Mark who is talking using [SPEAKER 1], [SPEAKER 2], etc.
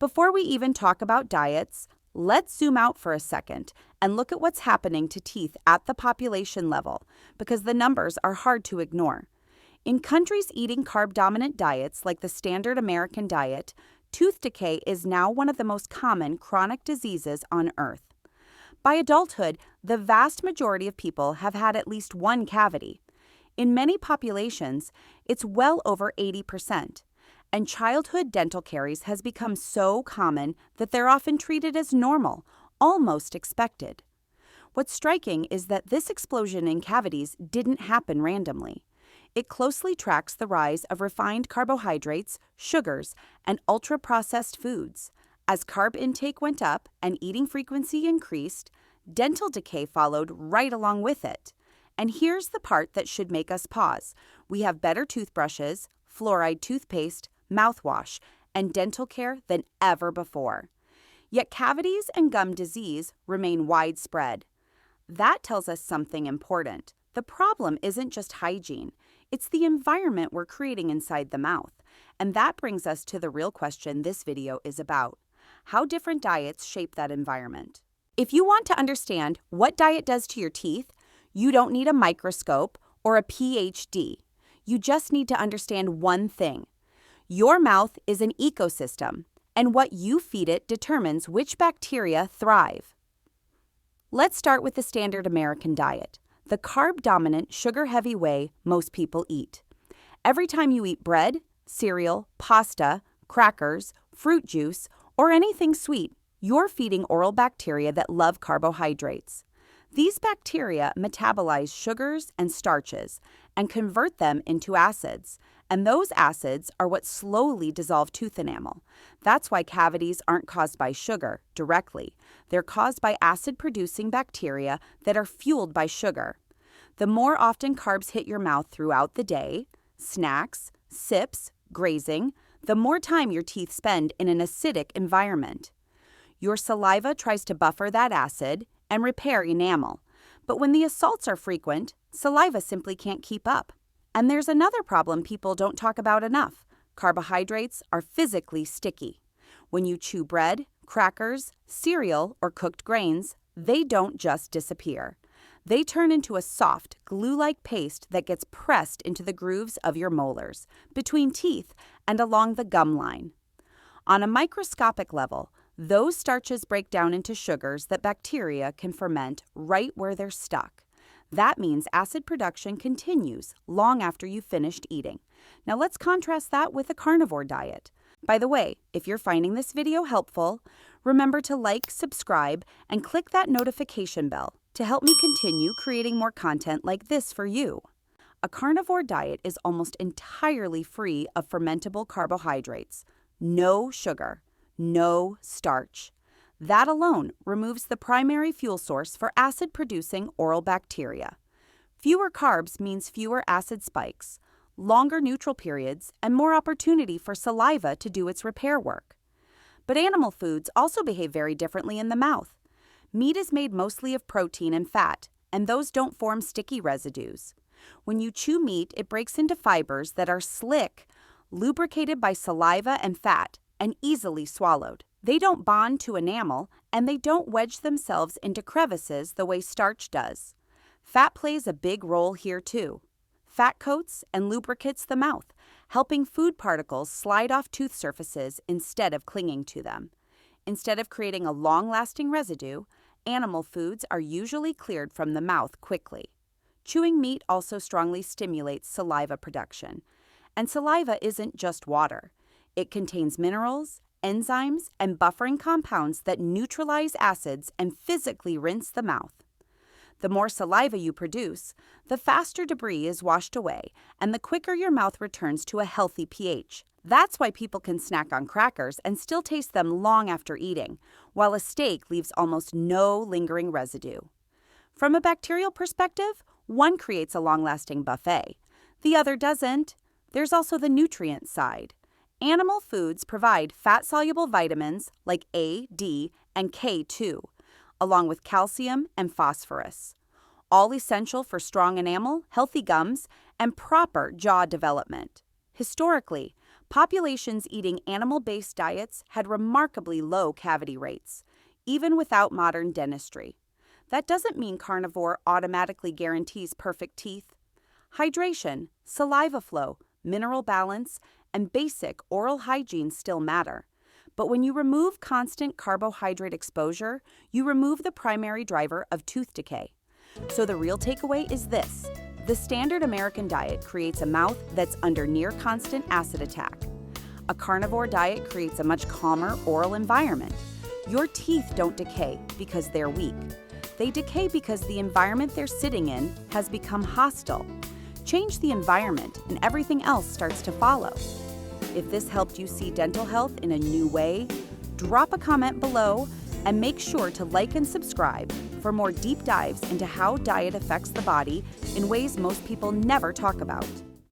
[SPEAKER 1] Before we even talk about diets, let's zoom out for a second and look at what's happening to teeth at the population level, because the numbers are hard to ignore. In countries eating carb-dominant diets like the standard American diet, tooth decay is now one of the most common chronic diseases on Earth. By adulthood, the vast majority of people have had at least one cavity. In many populations, it's well over 80%, and childhood dental caries has become so common that they're often treated as normal, almost expected. What's striking is that this explosion in cavities didn't happen randomly. It closely tracks the rise of refined carbohydrates, sugars, and ultra-processed foods. As carb intake went up and eating frequency increased, dental decay followed right along with it. And here's the part that should make us pause. We have better toothbrushes, fluoride toothpaste, mouthwash, and dental care than ever before. Yet cavities and gum disease remain widespread. That tells us something important. The problem isn't just hygiene. It's the environment we're creating inside the mouth. And that brings us to the real question this video is about: how different diets shape that environment. If you want to understand what diet does to your teeth, you don't need a microscope or a PhD. You just need to understand one thing. Your mouth is an ecosystem, and what you feed it determines which bacteria thrive. Let's start with the standard American diet, the carb-dominant, sugar-heavy way most people eat. Every time you eat bread, cereal, pasta, crackers, fruit juice, or anything sweet, you're feeding oral bacteria that love carbohydrates. These bacteria metabolize sugars and starches and convert them into acids, and those acids are what slowly dissolve tooth enamel. That's why cavities aren't caused by sugar directly. They're caused by acid-producing bacteria that are fueled by sugar. The more often carbs hit your mouth throughout the day, snacks, sips, grazing, the more time your teeth spend in an acidic environment. Your saliva tries to buffer that acid and repair enamel. But when the assaults are frequent, saliva simply can't keep up. And there's another problem people don't talk about enough. Carbohydrates are physically sticky. When you chew bread, crackers, cereal, or cooked grains, they don't just disappear. They turn into a soft, glue-like paste that gets pressed into the grooves of your molars, between teeth, and along the gum line. On a microscopic level, those starches break down into sugars that bacteria can ferment right where they're stuck. That means acid production continues long after you've finished eating. Now let's contrast that with a carnivore diet. By the way, if you're finding this video helpful, remember to like, subscribe, and click that notification bell to help me continue creating more content like this for you. A carnivore diet is almost entirely free of fermentable carbohydrates. No sugar, no starch. That alone removes the primary fuel source for acid-producing oral bacteria. Fewer carbs means fewer acid spikes, longer neutral periods, and more opportunity for saliva to do its repair work. But animal foods also behave very differently in the mouth. Meat is made mostly of protein and fat, and those don't form sticky residues. When you chew meat, it breaks into fibers that are slick, lubricated by saliva and fat, and easily swallowed. They don't bond to enamel, and they don't wedge themselves into crevices the way starch does. Fat plays a big role here too. Fat coats and lubricates the mouth, helping food particles slide off tooth surfaces instead of clinging to them. Instead of creating a long-lasting residue, animal foods are usually cleared from the mouth quickly. Chewing meat also strongly stimulates saliva production. And saliva isn't just water. It contains minerals, enzymes, and buffering compounds that neutralize acids and physically rinse the mouth. The more saliva you produce, the faster debris is washed away, and the quicker your mouth returns to a healthy pH. That's why people can snack on crackers and still taste them long after eating, while a steak leaves almost no lingering residue. From a bacterial perspective, one creates a long-lasting buffet. The other doesn't. There's also the nutrient side. Animal foods provide fat-soluble vitamins like A, D, and K2, along with calcium and phosphorus, all essential for strong enamel, healthy gums, and proper jaw development. Historically, Populations eating animal-based diets had remarkably low cavity rates, even without modern dentistry. That doesn't mean carnivore automatically guarantees perfect teeth. Hydration, saliva flow, mineral balance, and basic oral hygiene still matter. But when you remove constant carbohydrate exposure, you remove the primary driver of tooth decay. So the real takeaway is this: the standard American diet creates a mouth that's under near constant acid attack. A carnivore diet creates a much calmer oral environment. Your teeth don't decay because they're weak. They decay because the environment they're sitting in has become hostile. Change the environment and everything else starts to follow. If this helped you see dental health in a new way, drop a comment below and make sure to like and subscribe for more deep dives into how diet affects the body in ways most people never talk about.